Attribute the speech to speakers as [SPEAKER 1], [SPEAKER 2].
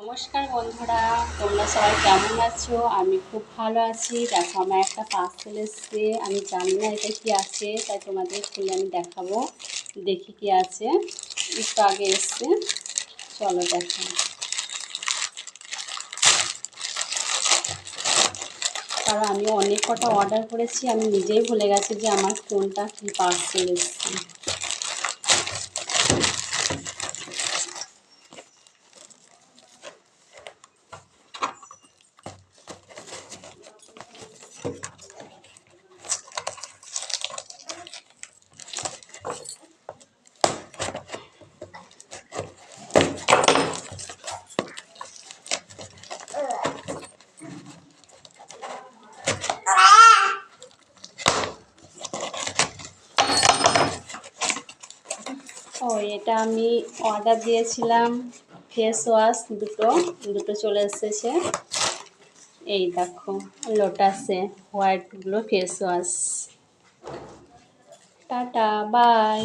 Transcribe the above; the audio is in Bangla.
[SPEAKER 1] নমস্কার বন্ধুরা, তোমরা সবাই কেমন আছো? আমি খুব ভালো আছি। দেখো, আমার একটা পার্সেল এসছে। আমি জানি না এটা কি আছে, তাই তোমাদের খুলে আমি দেখাবো। দেখি কি আছে। একটু আগে এসছে, চলো দেখো। কারণ আমি অনেক কটা অর্ডার করেছি, আমি নিজেই ভুলে গেছি যে আমার কোনটা কি পার্সেল এসছে। এটা আমি অর্ডার দিয়েছিলাম ফেস ওয়াশ দুটো চলে এসেছে। এই দেখো, লোটাসে white glow face wash. Tata, by.